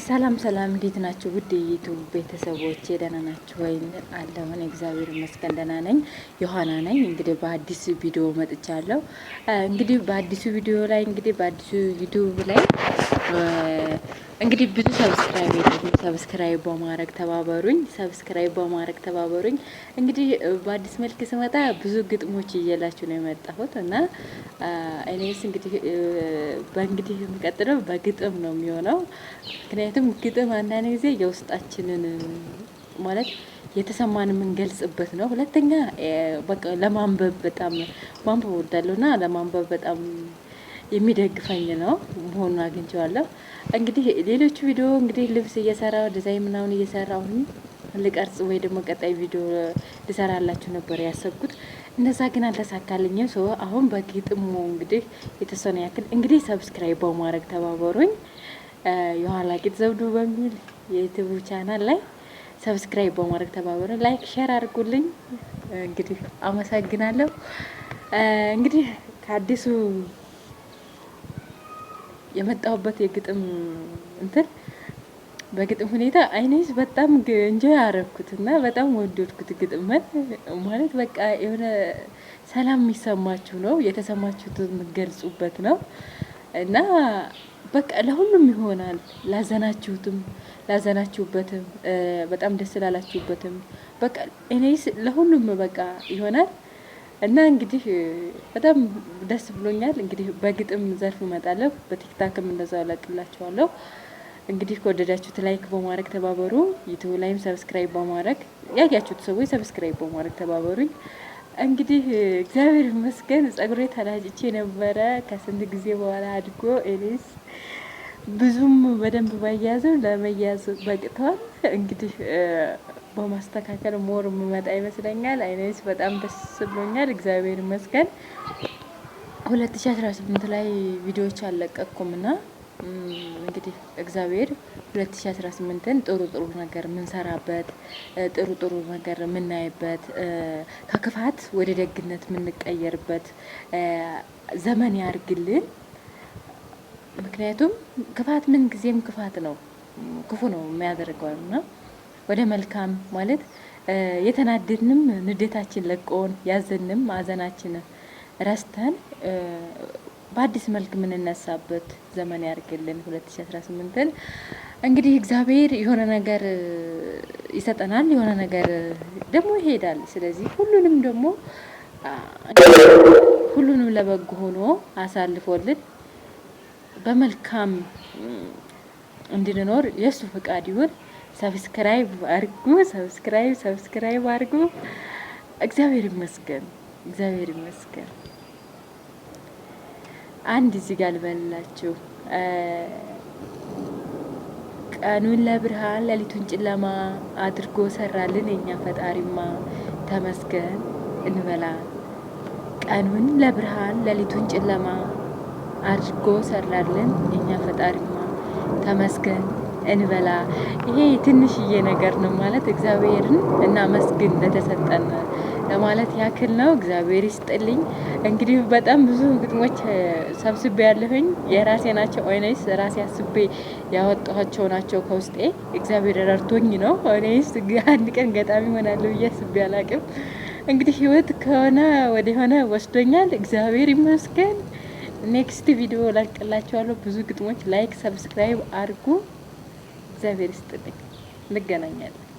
ሰላም ሰላም፣ እንዴት ናችሁ? ውድ የዩቲዩብ ቤተሰቦቼ ደህና ናችሁ ወይ? አለሁን እግዚአብሔር ይመስገን ደህና ነኝ። ዮሐና ነኝ። እንግዲህ በአዲስ ቪዲዮ መጥቻለሁ። እንግዲህ በአዲሱ ቪዲዮ ላይ በአዲሱ ዩቲዩብ ላይ እንግዲህ ብዙ ሰብስክራይብ በማድረግ ተባበሩኝ። እንግዲህ በአዲስ መልክ ስመጣ ብዙ ግጥሞች እየላችሁ ነው የመጣሁት እና እኔስ እንግዲህ የሚቀጥለው በግጥም ነው የሚሆነው። ምክንያቱም ግጥም አንዳንድ ጊዜ የውስጣችንን ማለት የተሰማን የምንገልጽበት ነው። ሁለተኛ በቃ ለማንበብ በጣም ማንበብ እወዳለሁና ለማንበብ በጣም የሚደግፈኝ ነው መሆኑን አግኝቼዋለሁ። እንግዲህ ሌሎቹ ቪዲዮ ልብስ እየሰራው ዲዛይን ምናምን እየሰራው ልቀርጽ ወይ ደግሞ ቀጣይ ቪዲዮ ልሰራላችሁ ነበር ያሰብኩት። እነዛ ግን አልተሳካልኝም። አሁን በግጥሙ የተወሰነ ያክል ሰብስክራይብ በማድረግ ተባበሩኝ። የኋላ ቂጥ ዘውዱ በሚል የዩቲዩብ ቻናል ላይ ሰብስክራይብ በማድረግ ተባበሩኝ። ላይክ ሼር አድርጉልኝ። አመሰግናለሁ። ከአዲሱ የመጣሁበት የግጥም በግጥም ሁኔታ አይኔስ በጣም እንጆ ያረኩትና በጣም ወደድኩት። ግጥም ማለት በቃ የሆነ ሰላም የሚሰማችሁ ነው፣ የተሰማችሁትን የምትገልጹበት ነው እና በቃ ለሁሉም ይሆናል። ላዘናችሁበትም በጣም ደስ ላላችሁበትም በቃ እኔስ ለሁሉም በቃ ይሆናል እና በጣም ደስ ብሎኛል። በግጥም ዘርፍ እመጣለሁ። በቲክታክም እንደዛው አለቅላችኋለሁ። ከወደዳችሁት ላይክ በማድረግ ተባበሩ። ዩቲዩብ ላይም ሰብስክራይብ በማድረግ ያያችሁት ሰዎች ሰብስክራይብ በማድረግ ተባበሩኝ። እግዚአብሔር ይመስገን ጸጉሬ ተላጭቼ ነበረ ከስንት ጊዜ በኋላ አድጎ እኔስ ብዙም በደንብ ባያዘው ለመያዝ በቅቷል። በማስተካከል ሞር የምመጣ ይመስለኛል። አይኔስ በጣም ደስ ብሎኛል። እግዚአብሔር ይመስገን 2018 ላይ ቪዲዮዎች አልለቀቅኩምና እግዚአብሔር 2018ን ጥሩ ነገር የምንሰራበት ጥሩ ነገር የምናይበት ከክፋት ወደ ደግነት የምንቀየርበት ዘመን ያርግልን። ምክንያቱም ክፋት ምን ጊዜም ክፋት ነው፣ ክፉ ነው የሚያደርገውና ወደ መልካም ማለት የተናደድንም ንዴታችን ለቆን ያዘንም ማዘናችንን ረስተን በአዲስ መልክ የምንነሳበት ዘመን ያርግልን 2018ን። እግዚአብሔር የሆነ ነገር ይሰጠናል፣ የሆነ ነገር ደግሞ ይሄዳል። ስለዚህ ሁሉንም ለበጎ ሆኖ አሳልፎልን በመልካም እንድንኖር የእሱ ፍቃድ ይሁን። ሰብስክራይብ አድርጉ። እግዚአብሔር ይመስገን። አንድ እዚህ ጋር ልበላችሁ። ቀኑን ለብርሃን ሌሊቱን ጨለማ አድርጎ ሰራልን የኛ ፈጣሪማ ተመስገን እንበላ። ቀኑን ለብርሃን ሌሊቱን ጨለማ አድርጎ ሰራልን የኛ ፈጣሪማ ተመስገን እንበላ። ይሄ ትንሽዬ ነገር ነው ማለት እግዚአብሔርን እናመስግን ለተሰጠን ለማለት ያክል ነው። እግዚአብሔር ይስጥልኝ። በጣም ብዙ ግጥሞች ሰብስቤ ያለሁኝ የራሴ ናቸው። አይኔስ ራሴ አስቤ ያወጣኋቸው ናቸው ከውስጤ። እግዚአብሔር ረድቶኝ ነው። አይኔስ አንድ ቀን ገጣሚ ሆናለሁ ብዬ አስቤ አላቅም። ህይወት ከሆነ ወደ ሆነ ወስዶኛል። እግዚአብሔር ይመስገን። ኔክስት ቪዲዮ ላቅላችኋለሁ። ብዙ ግጥሞች ላይክ ሰብስክራይብ አድርጉ። እግዚአብሔር ይስጥልኝ። እንገናኛለን።